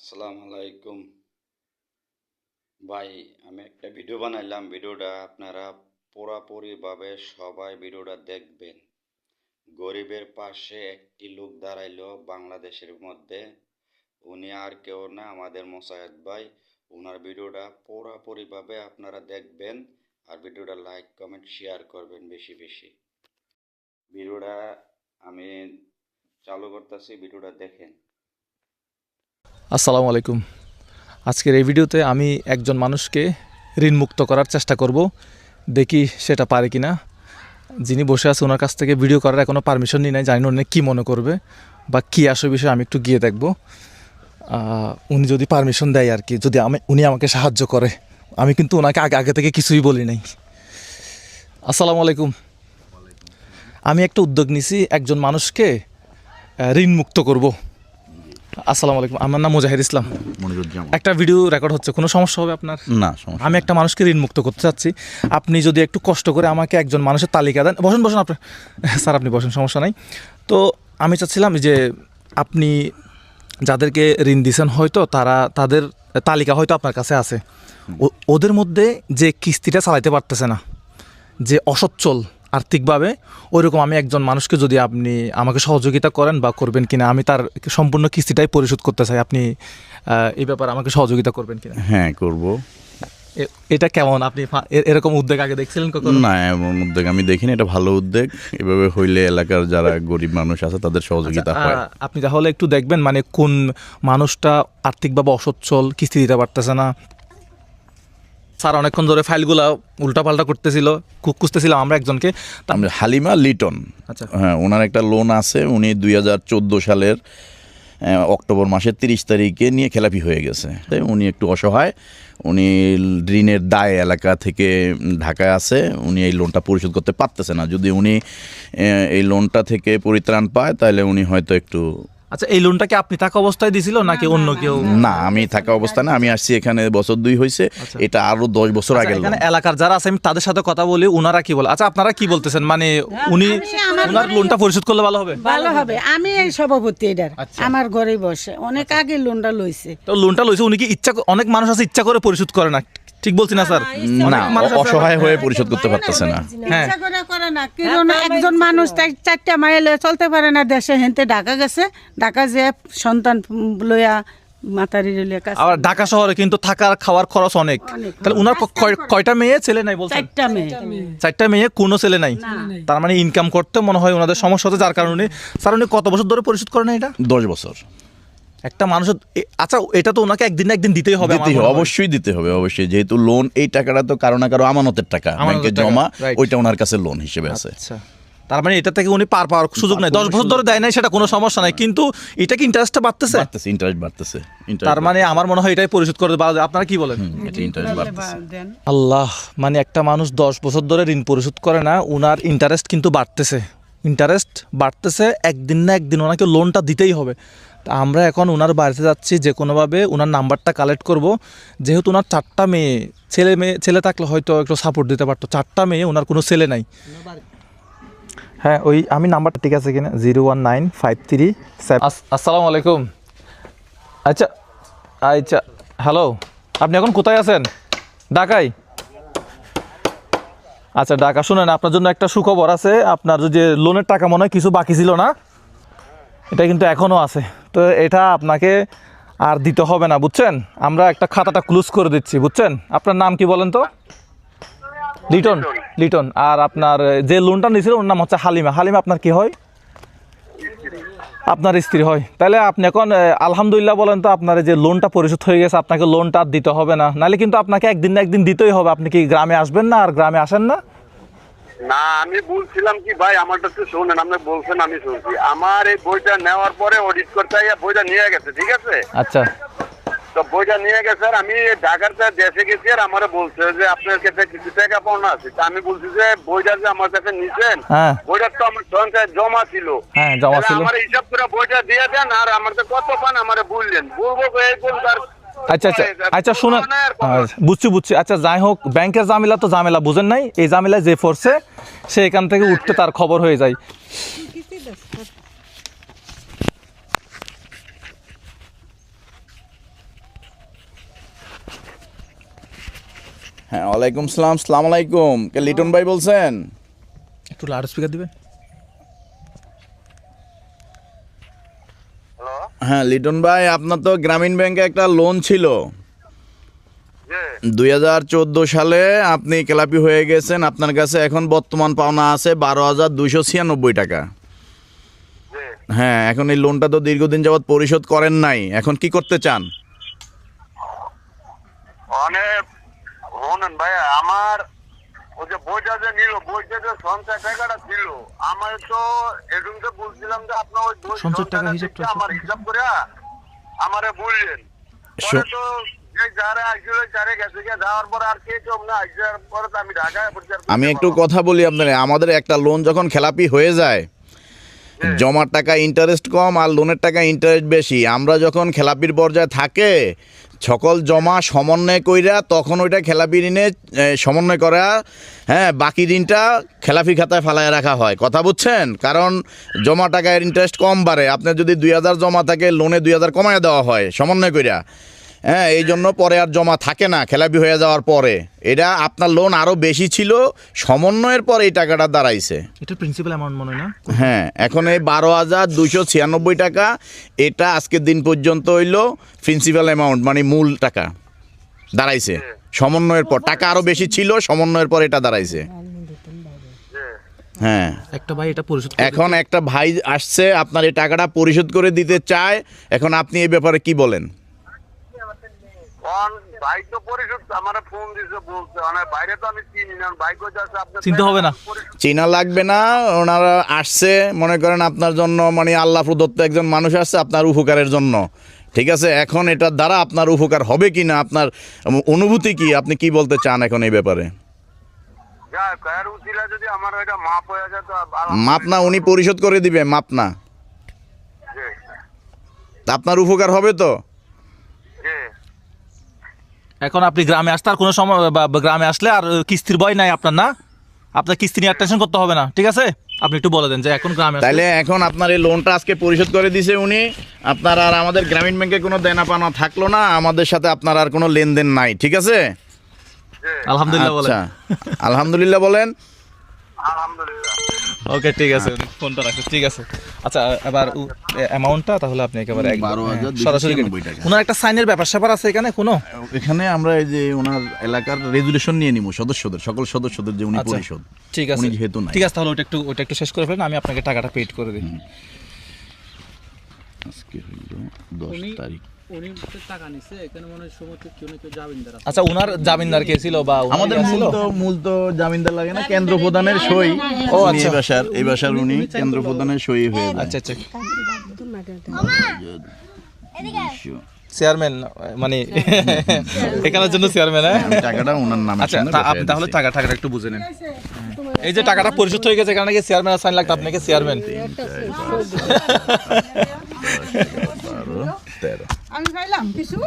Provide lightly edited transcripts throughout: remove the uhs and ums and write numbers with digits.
আসসালামু আলাইকুম ভাই, আমি একটা ভিডিও বানাইলাম। ভিডিওটা আপনারা পুরোপুরিভাবে সবাই ভিডিওটা দেখবেন। গরিবের পাশে একটি লোক দাঁড়াইলো বাংলাদেশের মধ্যে। উনি আর কেউ না, আমাদের মোসায়েদ ভাই। ওনার ভিডিওটা পুরোপুরিভাবে আপনারা দেখবেন আর ভিডিওটা লাইক কমেন্ট শেয়ার করবেন বেশি বেশি। ভিডিওটা আমি চালু করতেছি, ভিডিওটা দেখেন। আসসালামু আলাইকুম। আজকের এই ভিডিওতে আমি একজন মানুষকে ঋণমুক্ত করার চেষ্টা করব, দেখি সেটা পারে কি না। যিনি বসে আছে ওনার কাছ থেকে ভিডিও করার এখনও পারমিশন নিই নাই, জানি না উনি কী মনে করবে বা কী আসে বিষয়ে আমি একটু গিয়ে দেখব। উনি যদি পারমিশন দেয় আর কি, যদি উনি আমাকে সাহায্য করে। আমি কিন্তু ওনাকে আগে থেকে কিছুই বলি নাই। আসসালামু আলাইকুম। আমি একটা উদ্যোগ নিছি, একজন মানুষকে ঋণমুক্ত করব। আসসালামু আলাইকুম, আমার নাম মুজাহির ইসলাম। একটা ভিডিও রেকর্ড হচ্ছে, কোনো সমস্যা হবে আপনার? না, আমি একটা মানুষকে ঋণমুক্ত করতে চাচ্ছি। আপনি যদি একটু কষ্ট করে আমাকে একজন মানুষের তালিকা দেন। বসেন আপনি স্যার, আপনি বসেন, সমস্যা নাই। তো আমি চাচ্ছিলাম যে আপনি যাদেরকে ঋণ দিয়েছেন হয়তো তাদের তালিকা হয়তো আপনার কাছে আছে। ওদের মধ্যে যে কিস্তিটা চালাইতে পারতেছে না, যে অসচ্ছল আর্থিকভাবে, ওইরকম আমি একজন মানুষকে যদি আপনি আমাকে সহযোগিতা করেন বা করবেন কিনা, আমি তার সম্পূর্ণ কিস্তিটাই পরিশোধ করতে চাই। আপনি এই ব্যাপারে আমাকে সহযোগিতা করবেন কিনা? হ্যাঁ, করব। এটা কেমন? আপনি এরকম উদ্যোগ আগে দেখছিলেন কখনো? না, এমন উদ্যোগ আমি দেখিনি। এটা ভালো উদ্যোগ। এভাবে হইলে এলাকার যারা গরিব মানুষ আছে তাদের সহযোগিতা হয়। আপনি তাহলে একটু দেখবেন, মানে কোন মানুষটা আর্থিকভাবে অসচ্ছল, কিস্তি দিতে পারতেছে না। স্যার অনেকক্ষণ ধরে ফাইলগুলো উল্টাপাল্টা করতেছিল, খুঁজতেছিলাম আমরা একজনকে। হালিমা লিটন। আচ্ছা, হ্যাঁ, ওনার একটা লোন আছে। উনি 2014 সালের অক্টোবর মাসের 30 তারিখে নিয়ে খেলাপি হয়ে গেছে। তাই উনি একটু অসহায়। উনি ঋণের দায় এলাকা থেকে ঢাকায় আছে। উনি এই লোনটা পরিশোধ করতে পারতেছে না। যদি উনি এই লোনটা থেকে পরিত্রাণ পায় তাহলে উনি হয়তো একটু... আচ্ছা, এই লোনটা কি আপনি থাকা অবস্থায় দিছিল নাকি অন্য কেউ? না, আমি থাকা অবস্থায় না। আমি আসছি এখানে বছর 2 হয়েছে। এটা আরো 10 বছর আগে। এখানে এলাকার যারা আছে আমি তাদের সাথে কথা বলি, ওনারা কি বলে। আচ্ছা, আপনারা কি বলতেছেন? মানে উনি ওনার লোনটা পরিশোধ করলে ভালো হবে? ভালো হবে। আমি এই সভাপতি এটার। আমার ঘরে বসে অনেক আগে লোনটা লইছে। তো লোনটা লইছে উনি কি অনেক মানুষ আছে ইচ্ছা করে পরিশোধ করে না, ঠিক বলছি না স্যার? না, অসহায় হয়ে পরিশোধ করতে পারতেছে না। হ্যাঁ, ইচ্ছা করে করে না। কারণ একজন মানুষ 4টা মাইল চলতে পারে না, দেশে হেনতে ঢাকা গেছে। ঢাকা যে সন্তান লইয়া মাতারি লইয়া কাজ। আবার ঢাকা শহরে কিন্তু থাকার খাওয়ার খরচ অনেক। তাহলে উনার কয়টা মেয়ে ছেলে নাই বলছেন? 4টা মেয়ে। 4টা মেয়ে, কোনো ছেলে নাই। তার মানে ইনকাম করতে মনে হয় ওনাদের সমস্যা হচ্ছে, যার কারণে। স্যার উনি কত বছর ধরে পরিশোধ করেন এটা? 10 বছর। একটা মানুষের আচ্ছা, এটা তো ওনাকে একদিন না একদিন দিতেই হবে। অবশ্যই দিতে হবে, অবশ্যই। যেহেতু লোন, এই টাকাটা তো কারো না কারো আমানতের টাকা, ব্যাংকে জমা, ওইটা ওনার কাছে লোন হিসেবে আছে। আচ্ছা, তার মানে এটা থেকে উনি পার পাওয়ার সুযোগ নাই। 10 বছর ধরে দেয় নাই, সেটা কোনো সমস্যা নাই, কিন্তু এটা কি ইন্টারেস্টটা বাড়তেছে? ইন্টারেস্ট বাড়তেছে। তার মানে আমার মনে হয় এটাই পরিশোধ করে। আপনারা কি বলেন? এটা ইন্টারেস্ট বাড়তেছে। আল্লাহ, মানে একটা মানুষ 10 বছর ধরে ঋণ পরিশোধ করে না, উনার ইন্টারেস্ট কিন্তু বাড়তেছে। একদিন না একদিন ওনাকে লোনটা দিতেই হবে। আমরা এখন ওনার বাড়িতে যাচ্ছি, যে কোনোভাবে ওনার নাম্বারটা কালেক্ট করব। যেহেতু ওনার 4টা মেয়ে, ছেলে থাকলে হয়তো একটু সাপোর্ট দিতে পারতো। 4টা মেয়ে, ওনার কোনো ছেলে নাই। হ্যাঁ, ওই আমি নাম্বারটা ঠিক আছে কিনা? 01953। আসসালামু আলাইকুম। আচ্ছা, হ্যালো, আপনি এখন কোথায় আছেন? ঢাকায়? আচ্ছা, ঢাকা। শুনেন, আপনার জন্য একটা সুখবর আছে। আপনার যে লোনের টাকা মনে হয় কিছু বাকি ছিল না, এটা কিন্তু এখনও আছে। তো এটা আপনাকে আর দিতে হবে না, বুঝছেন? আমরা একটা খাতাটা ক্লোজ করে দিচ্ছি, বুঝছেন? আপনার নাম কি বলেন তো? লিটন। আর আপনার যে লোনটা নিয়েছিল ওর নাম হচ্ছে হালিমা। আপনার কি হয়? আপনার স্ত্রী হয়। তাহলে আপনি এখন আলহামদুলিল্লাহ বলেন তো, আপনার যে লোনটা পরিশোধ হয়ে গেছে, আপনাকে লোনটা আর দিতে হবে না। নাহলে কিন্তু আপনাকে একদিন না একদিন দিতেই হবে। আপনি কি গ্রামে আসবেন না? আর গ্রামে আসেন না? না, আমি বলছিলাম কি ভাই, আমারটা একটু শোনেন। আপনি বলছেন, আমি শুনছি। আমার এই বইটা নেওয়ার পরে অডিট করতে বইটা নিয়ে গেছে, ঠিক আছে? আচ্ছা, তো বইটা নিয়ে গেছে। আর আমি ঢাকার দেশে গেছি, আর আমারে বলছে যে আপনার কাছে কিছু টাকা পাওনা আছে। আমি বলছি যে বইটা যে আমার কাছে নিছেন, বইটা তো আমার সঞ্চয় জমা ছিল। আমার হিসাব করে বইটা দিয়ে দেন। আর আমার কত পান আমারে বললেন, বলবো এই বলতে। আচ্ছা শুনুন, বুঝছি। আচ্ছা, যাই হোক, ব্যাংকের ঝামেলা তো ঝামেলা বুঝেন নাই। এই ঝামেলায় যে পড়ছে সে এখান থেকে উঠতে তার খবর হয়ে যায়। হ্যাঁ, ওয়ালাইকুম সালাম। সালাম আলাইকুম। কে লিটন ভাই বলছেন? একটু লাউড স্পিকার দিবেন। হ্যালো, হ্যাঁ লিটন ভাই, আপনার তো গ্রামীণ ব্যাংকে একটা লোন ছিল জি 2014 সালে, আপনি খেলাপি হয়ে গেছেন। আপনার কাছে এখন বর্তমান পাওনা আছে 12,296 টাকা। জি। হ্যাঁ, এখন এই লোনটা তো দীর্ঘদিন যাবৎ পরিশোধ করেন নাই, এখন কি করতে চান? অনেক শোনেন ভাইয়া, আমার ওই যে বইটা যে নিল, বইটা যে সঞ্চয় টাকাটা ছিল, আমার তো এজন্যে বলছিলাম যে আপনার ওই বই সঞ্চয় টাকা সঞ্চয়টা হিসাবটা দেখে আমার হিসাব করে আমারে বললেন। পরে শো- তো যে যারা আসছিল যারে গেছে গিয়ে যাওয়ার পরে আর কে কেউ না আসার পরে তো আমি ঢাকায় আমি একটু কথা বলি আপনার। আমাদের একটা লোন যখন খেলাপি হয়ে যায়, জমার টাকা ইন্টারেস্ট কম আর লোনের টাকা ইন্টারেস্ট বেশি। আমরা যখন খেলাপির পর্যায়ে থাকে, সকল জমা সমন্বয় কইরা তখন ওইটা খেলাপি ঋণে সমন্বয় করা, হ্যাঁ, বাকি ঋণটা খেলাপি খাতায় ফালায় রাখা হয়। কথা বুঝছেন? কারণ জমা টাকায় ইন্টারেস্ট কম বাড়ে। আপনার যদি 2,000 জমা থাকে, লোনে 2,000 কমায় দেওয়া হয় সমন্বয় কইরা। হ্যাঁ, এই জন্য পরে আর জমা থাকে না খেলাপি হয়ে যাওয়ার পরে। এটা আপনার লোন আরও বেশি ছিল, সমন্বয়ের পর এই টাকাটা দাঁড়াইছে। এটা প্রিন্সিপাল অ্যামাউন্ট মনে হয় না? হ্যাঁ, এখন এই 12,296 টাকা, এটা আজকের দিন পর্যন্ত হইল প্রিন্সিপাল অ্যামাউন্ট, মানে মূল টাকা দাঁড়াইছে। সমন্বয়ের পর টাকা আরও বেশি ছিল, সমন্বয়ের পর এটা দাঁড়াইছে। হ্যাঁ, একটা ভাই এটা পরিশোধ এখন একটা ভাই আসছে, আপনার এই টাকাটা পরিশোধ করে দিতে চায়। এখন আপনি এই ব্যাপারে কি বলেন? ভাই তো পরিশোধ আমার ফোন দিছে বলছে, মানে বাইরে তো আমি চিনি না, ভাই কোথায় আছে আপনার চিনতে হবে না। চেনা লাগবে না, ওনারা আসছে মনে করেন আপনার জন্য, মানে আল্লাহ প্রদত্ত একজন মানুষ আসছে আপনার উপকারের জন্য। ঠিক আছে, এখন এটার দ্বারা আপনার উপকার হবে কি না, আপনার অনুভূতি কি, আপনি কি বলতে চান এখন এই ব্যাপারে? যা কার উচিলা যদি আমার ওইটা মাপ হয়ে যায় তো মাপ না, উনি পরিশোধ করে দিবে, মাপ না। জি তা আপনার উপকার হবে তো? জি এখন আপনি গ্রামে আসতে আর কোনো সময় বা গ্রামে আসলে আর কিস্তির ভয় নাই আপনার, না? আপনার কিস্তি নিয়ে আর টেনশন করতে হবে না, ঠিক আছে? আপনি একটু বলে দেন যে এখন গ্রামে আসলে তাইলে এখন আপনার এই লোনটা আজকে পরিশোধ করে দিছে উনি, আপনার আর আমাদের গ্রামীণ ব্যাংকে কোনো দেনা পাওনা থাকলো না, আমাদের সাথে আপনার আর কোনো লেনদেন নাই। ঠিক আছে, আলহামদুলিল্লাহ বলেন। আচ্ছা, আলহামদুলিল্লাহ বলেন। আলহামদুলিল্লাহ। ওকে, ঠিক আছে, ফোনটা রাখো, ঠিক আছে। আচ্ছা, এবার অ্যামাউন্টটা তাহলে আপনি একেবারে 12,296 সরাসরি টাকা। ওনার একটা সাইনের ব্যাপার স্যাপার আছে এখানে কোনো? এখানে আমরা এই যে ওনার এলাকার রেজুলেশন নিয়ে নিব, সদস্যদের, সকল সদস্যদের যে উনি আচ্ছা, পরিশোধ, ঠিক আছে, উনি যেহেতু নাই। ঠিক আছে, তাহলে ওটা একটু শেষ করে ফেলেন, আমি আপনাকে টাকাটা পেড করে দিই। আজকে হইল 10 তারিখ। উনি টাকা নিছে, এখানে মনে হয় সমস্ত কেউ না কেউ জামিনদার আছে। আচ্ছা, ওনার জামিনদার কে ছিল বা ওনার আমাদের ইয়ে ছিল? মূল তো জামিনদার লাগে না, কেন্দ্র প্রধানের সই। ও উনি আচ্ছা, এই বাসার উনি কেন্দ্র প্রধানের সই হয়ে যায়। আচ্ছা আচ্ছা, চেয়ারম্যান মানে এখানের জন্য চেয়ারম্যান। হ্যাঁ, আমি টাকাটা ওনার নামে আচ্ছা, আপনি তাহলে টাকাটা একটু বুঝে নেন। এই যে টাকাটা পরিশোধ হয়ে গেছে, এখানে কি চেয়ারম্যান সাইন লাগতো? আপনাকে চেয়ারম্যান আমি পাইলাম কিছু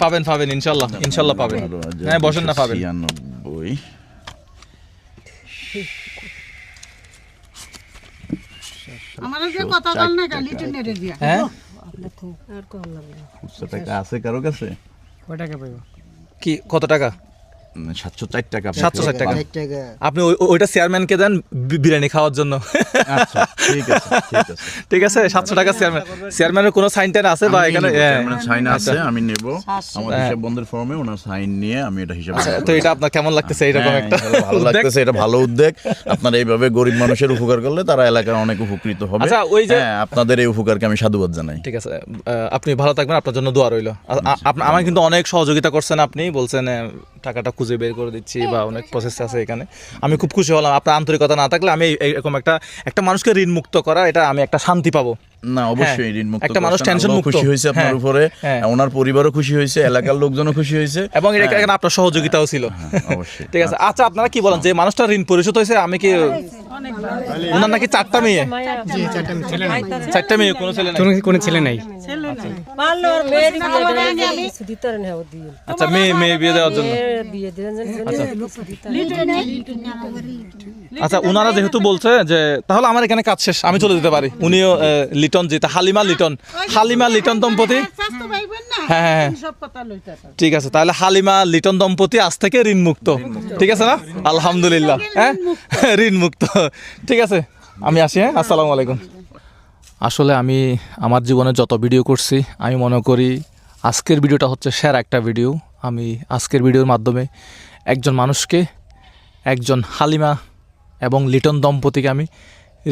পাবেন ইনশাল্লাহ, ইনশাল্লাহ পাবেন। হ্যাঁ, বসেন না, পাবেন। 96। আমার যে কথা বল না গালি টেনে রে দিয়া হ্যাঁ, খুচরা টাকা আছে কারো কাছে? কয় টাকা পাইব? কি কত টাকা? 704 টাকা। 704 টাকা। আপনি ওইটা চেয়ারম্যানকে দেন বিরিয়ানি খাওয়ার জন্য। আচ্ছা, ঠিক আছে, ঠিক আছে। ঠিক আছে, 700 টাকা চেয়ারম্যানের কোনো সাইন টাইন আছে বা এখানে? সাইন আছে, আমি নেব আমার হিসাব বন্ধের ফর্মে ওনার সাইন নিয়ে আমি এটা হিসাব করব। তো এটা আপনার কেমন লাগতেছে? এইরকম একটা ভালো লাগতেছে, এটা ভালো উদ্যোগ। আপনারা এইভাবে গরিব মানুষের উপকার করলে তারা এলাকার অনেক উপকৃত হবে। আচ্ছা, ওই যে আপনাদের এই উপকারকে আমি সাধুবাদ জানাই। ঠিক আছে, আপনি ভালো থাকবেন, আপনার জন্য দোয়া রইল। আমার কিন্তু অনেক সহযোগিতা করছেন, আপনি বলছেন টাকাটা খুঁজে বের করে দিচ্ছি বা অনেক প্রসেস আছে এখানে। আমি খুব খুশি হলাম। আপনার আন্তরিকতা না থাকলে আমি এরকম একটা মানুষকে ঋণ মুক্ত করা, এটা আমি একটা শান্তি পাবো। না, অবশ্যই ঋণ মুক্ত একটা মানুষ টেনশন মুক্ত খুশি হয়েছে আপনার উপরে, ওনার পরিবারও খুশি হয়েছে, এলাকার লোকজনও খুশি হয়েছে, এবং এখানে আপনার সহযোগিতাও ছিল। অবশ্যই। ঠিক আছে, আচ্ছা, আপনারা কি বলেন যে মানুষটা ঋণ পরিশোধ হয়েছে? আমি কি ওনার নাকি 4টা মেয়ে? 4টা মেয়ে, কোনো ছেলে নাই? কোনো ছেলে নাই। আচ্ছা, মেয়ে বিয়ে দেওয়ার জন্য। আচ্ছা ওনারা যেহেতু বলছে যে তাহলে আমার এখানে কাজ শেষ, আমি চলে যেতে পারি। উনিও লিটন যেটা হালিমা লিটন দম্পতি। স্বাস্থ্য পাইবেন না হ্যাঁ, হ্যাঁ, হ্যাঁ। সব কথা লইতে পারবেন। ঠিক আছে, তাহলে হালিমা লিটন দম্পতি আজ থেকে ঋণ মুক্ত। ঠিক আছে না? আলহামদুলিল্লাহ, হ্যাঁ ঋণ মুক্ত। ঠিক আছে, আমি আসি। হ্যাঁ, আসসালামু আলাইকুম। আসলে আমি আমার জীবনে যত ভিডিও করছি আমি মনে করি আজকের ভিডিওটা হচ্ছে সেরা একটা ভিডিও। আমি আজকের ভিডিওর মাধ্যমে একজন মানুষকে, একজন হালিমা এবং লিটন দম্পতিকে আমি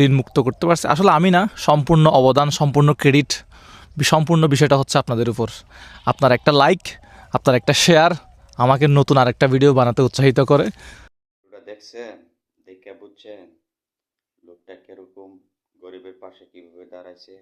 ঋণ মুক্ত করতে পারছি। আসলে আমি না, সম্পূর্ণ অবদান, সম্পূর্ণ ক্রেডিট, সম্পূর্ণ বিষয়টা হচ্ছে আপনাদের উপর। আপনার একটা লাইক, আপনার একটা শেয়ার আমাকে নতুন আরেকটা ভিডিও বানাতে উৎসাহিত করে। ভিডিওটা দেখছেন, দেখে বুঝছেন লোকটা কিরকম গরিবের পাশে কিভাবে দাঁড়াইছে।